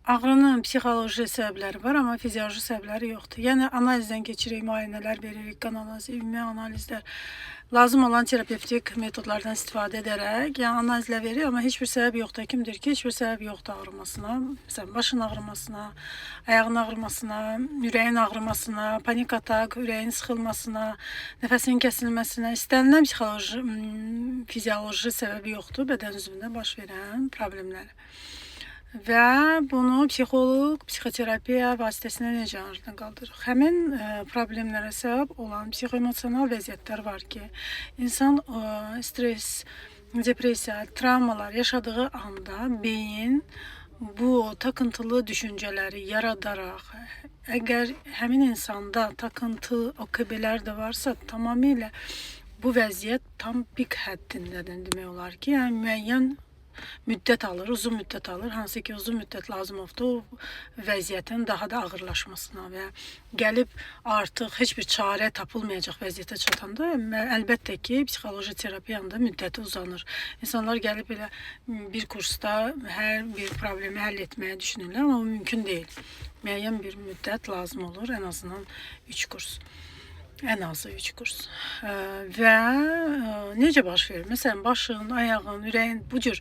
Ağrının psixoloji səbəbləri var, amma fizioloji səbəbləri yoxdur. Yəni analizdən keçirik, müayinələr veririk, qan analizi, ümumi analizlər. Lazım olan terapevtik metodlardan istifadə edərək, yəni analizlə veririk, amma heç bir səbəb yoxdur. Həkim deyir ki, heç bir səbəb yoxdur ağrımasına. Məsələn, başın ağrımasına, ayağın ağrımasına, ürəyin ağrımasına, panik atak, ürəyin sıxılmasına, nəfəsin kəsilməsinə, istənilən psixoloji, fizioloji səbəbi yoxdur bədən üzvündə baş verən problemlər. Və bunu psixoloq, psixoterapiya vasitəsilə necə aradan qaldırırıq? Həmin problemlərə səbəb olan psixoemosional vəziyyətlər var ki, insan stres, depressiya, travmalar yaşadığı anda beyin bu takıntılı düşüncələri yaradaraq, əgər həmin insanda takıntı, OKB-lər də varsa, tamamilə bu vəziyyət tam pik həddindədir demək olar ki, yəni müəyyən müddət alır, uzun müddət alır. Hansı ki, uzun müddət lazım oldu o vəziyyətin daha da ağırlaşmasına və gəlib artıq heç bir çarə tapılmayacaq vəziyyətə çatanda əlbəttə ki, psixoloji terapiyanın da müddəti uzanır. İnsanlar gəlib elə bir kursda hər bir problemi həll etməyə düşünürlər, amma o mümkün deyil. Müəyyən bir müddət lazım olur, ən azından 3 kurs. Ən azı 3 kurs. Və necə baş verir? Məsələn, başın, ayağın, ürəyin bu cür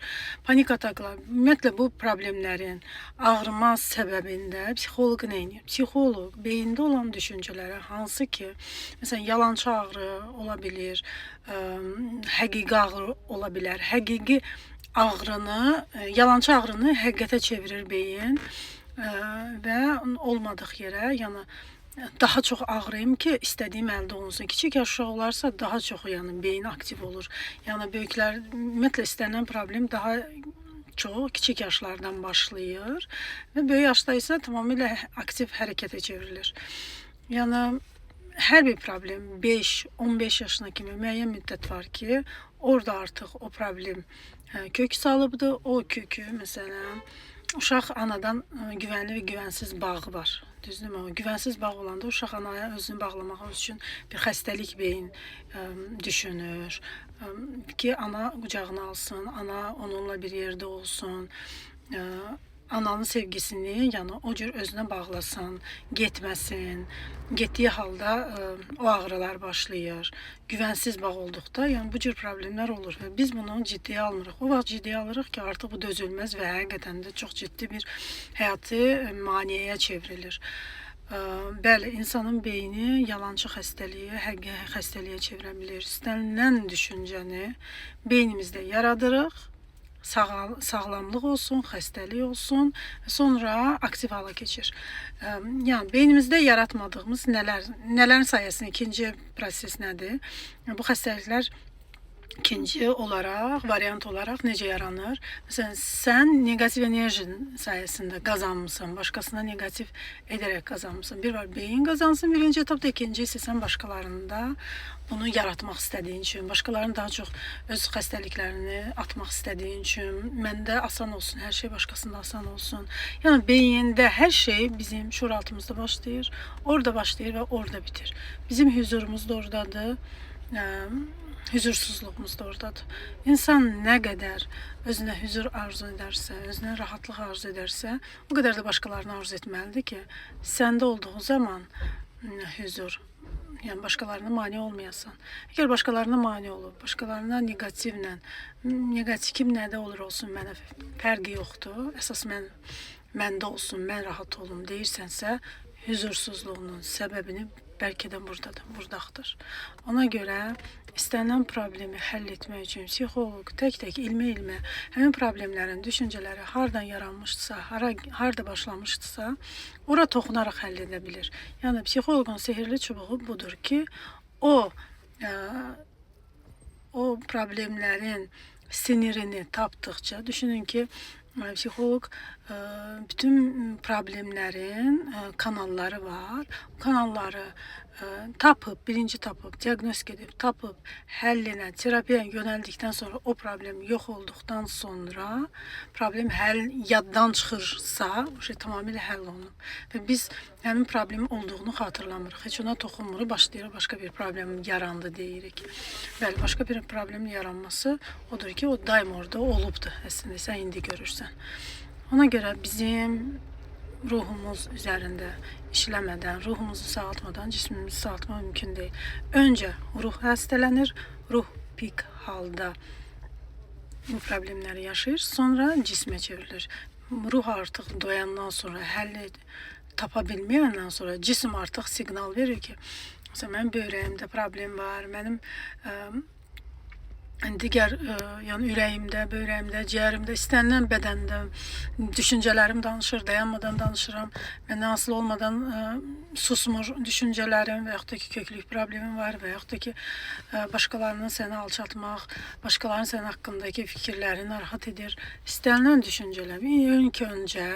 panik ataklar, ümumiyyətlə bu problemlərin ağrıma səbəbində psixoloq nə edir? Psixoloq beyində olan düşüncələrə, hansı ki, məsələn, yalançı ağrı ola bilir, həqiqi ağrı ola bilər. Həqiqi ağrını, yalançı ağrını həqiqətə çevirir beyin və olmadıq yerə, yəni daha çox ağrıyım ki, istədiyim əldə olunsun. Kiçik yaş uşaq olarsa daha çox yəni beyin aktiv olur. Yəni böyüklər ümumiyyətlə istənilən problem daha çox kiçik yaşlardan başlayır və böyük yaşda isə tamamilə aktiv hərəkətə çevrilir. Yəni hər bir problem 5-15 yaşına kimi müəyyən müddət var ki, orada artıq o problem kök salıbdır. O kökü məsələn uşaq anadan güvənli və güvənsiz bağı var. Düzdürmü? O güvənsiz bağ olanda uşaq anaya özünü bağlamaq üçün bir xəstəlik beyin düşünür ki, ana qucağına alsın, ana onunla bir yerdə olsun, ananın sevgisini yəni o cür özünə bağlasın, getməsin. Getdiyi halda o ağrılar başlayır. Güvənsiz bağ olduqda, yəni bu cür problemlər olur və biz bunu ciddiyə almırıq. O vaxt ciddiyə alırıq ki, artıq bu dözülməz və həqiqətən də çox ciddi bir həyatı maneəyə çevrilir. Bəli, insanın beyni yalançı xəstəliyi, həqiqi xəstəliyə çevirə bilir. İstənilən düşüncəni beynimizdə yaradırıq. Sağlamlıq olsun, xəstəlik olsun, sonra aktiv hala keçir. Yəni beynimizdə yaratmadığımız nələrin sayəsində ikinci proses nədir? Bu xəstəliklər İkinci olaraq, variant olaraq necə yaranır? Məsələn, sən negativ enerjin sayəsində qazanmısan, başqasına negativ edərək qazanmısan. Bir var beyin qazansın birinci etapda, ikinci isə sən başqalarında bunu yaratmaq istədiyin üçün, başqalarının daha çox öz xəstəliklərini atmaq istədiyin üçün, məndə asan olsun, hər şey başqasında asan olsun. Yəni beyində hər şey bizim şuuraltımızda başlayır, orada başlayır və orada bitir. Bizim huzurumuz da oradadır. Huzursuzluğumuz da oradadır. İnsan nə qədər özünə huzur arzu edərsə, özünə rahatlıq arzu edərsə, o qədər də başqalarına arzu etməlidir ki, səndə olduğu zaman huzur, yəni başqalarına mane olmayasan. Əgər başqalarına mane olub, başqalarına negativlə, negativ nədə olur olsun, mənə fərqi yoxdur, əsas məndə olsun, mən rahat olum deyirsənsə, huzursuzluğunun səbəbini bəlkə də buradadır. Ona görə istənilən problemi həll etmək üçün psixoloq tək-tək, ilmə-ilmə həmin problemlərin düşüncələri hardan yaranmışsa, harda başlamışsa, ora toxunaraq həll edə bilir. Yəni psixoloqun sehirli çubuğu budur ki, o problemlərin sinirini tapdıqca, düşünün ki, psixoloq bütün problemlərin kanalları var. O kanalları birinci tapıb, diaqnostik edib, tapıb, həllinə, terapiyaya yönəldikdən sonra o problem yox olduqdan sonra problem yaddan çıxırsa, o şey tamamilə həll olunub. Və biz həmin problemin olduğunu xatırlamırıq. Heç ona toxunmuruq, başlayırıq başqa bir problem yarandı deyirik. Bəli, başqa bir problemin yaranması odur ki, o daim orada olubdur əslində, sən indi görürsən. Ona görə bizim ruhumuz üzerinde işlemeden, ruhumuzu sağaltmadan cismimizi sağaltma mümkün değil. Önce ruh hastalanır, ruh pik halda bu problemleri yaşayır, sonra cisme çevrilir. Ruh artık doyandan sonra, həlli tapa bilməyəndən sonra cisim artıq siqnal verir ki, mesela mənim böbrəyimdə problem var, mənim digər yəni ürəyimdə, böbrəyimdə, ciyərimdə, istənilən bədəndə düşüncələrim danışır, dayanmadan danışıram. Məndən asılı olmadan susmur düşüncələrim və yaxud da ki, köklük problemim var və yaxud da ki, başqalarının səni alçaltmaq, başqalarının sənin haqqındakı fikirləri narahat edir. İstənilən düşüncələr ilk öncə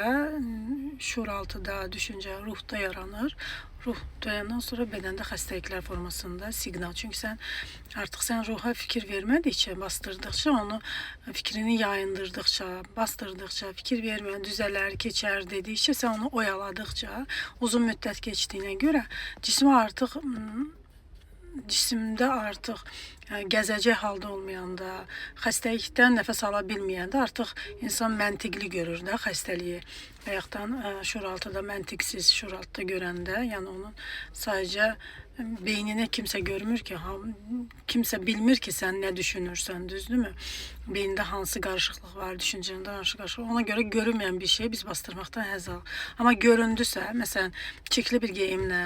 şuuraltıda düşüncə ruhda yaranır. Ruh doyandan sonra bədəndə xəstəliklər formasında siqnal. Çünki sən ruha fikir vermədikcə, bastırdıqca, onu fikrini yayındırdıqca, bastırdıqca, fikir verməyən düzələr, keçər dedikcə, sən onu oyaladıqca, uzun müddət keçdiyinə görə cisimdə artıq gəzəcək halda olmayanda, xəstəlikdən nəfəs ala bilməyəndə artıq insan məntiqli görür də xəstəliyi. Və yaxud da şuuraltıda məntiqsiz şuuraltıda görəndə, yəni onun sadəcə beynini kimsə görmür ki, kimsə bilmir ki, sən nə düşünürsən, düzdürmü? Beynində hansı qarışıqlıq var, düşüncəndə hansı qarışıqlıq. Ona görə görünməyən bir şeyi biz bastırmaqdan həzz alırıq. Amma göründüsə, məsələn, çirkli bir geyimlə,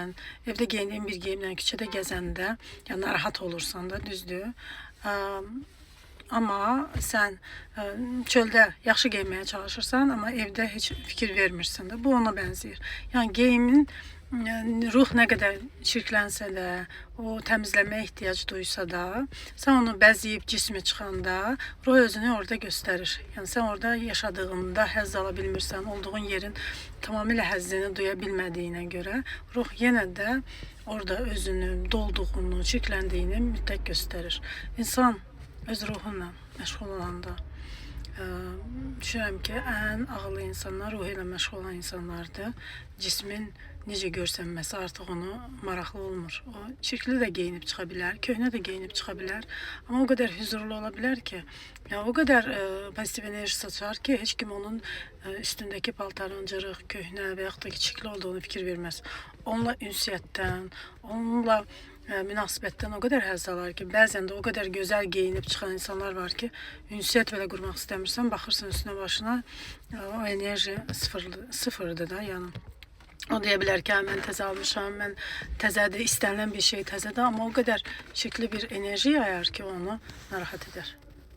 evdə geyindiyin bir geyimlə küçədə gəzəndə, yəni narahat olursan da, düzdür. Amma sən çöldə yaxşı geyinməyə çalışırsan, amma evdə heç fikir vermirsən də. Bu ona bənzəyir. Yəni geyimin ruh nə qədər çirklənsə də, o təmizləməyə ehtiyac duysa da, sən onu bəzəyib cismi çıxanda, ruh özünü orada göstərir. Yəni sən orada yaşadığında həzz ala bilmirsən, olduğun yerin tamamilə həzzini duya bilmədiyinə görə, ruh yenə də orada özünü, dolduğunu, çirkləndiyini mütləq göstərir. İnsan öz ruhunla məşğul olanda düşünürəm ki, ən ağıllı insanlar ruhu ilə məşğul olan insanlardır. Cismin necə görsənməsi artıq onu maraqlı olmur. O çirkli də geyinib çıxa bilər, köhnə də geyinib çıxa bilər. Amma o qədər hüzurlu ola bilər ki, yəni o qədər pozitiv enerji saçar ki, heç kim onun üstündəki paltarın cırıq, köhnə və yaxud da ki, çirkli olduğunu fikir verməz. Onunla ünsiyyətdən, onunla münasibətdən o qədər həzz alar ki, bəzən də o qədər gözəl geyinib çıxan insanlar var ki, ünsiyyət belə qurmaq istəmirsən, baxırsan üstünə başına, o enerji sıfırdır da, yəni. O deyə bilər ki, mən təzə almışam, mən təzədir, istənilən bir şey təzədir, amma o qədər çirkli bir enerji yayar ki, onu narahat edər.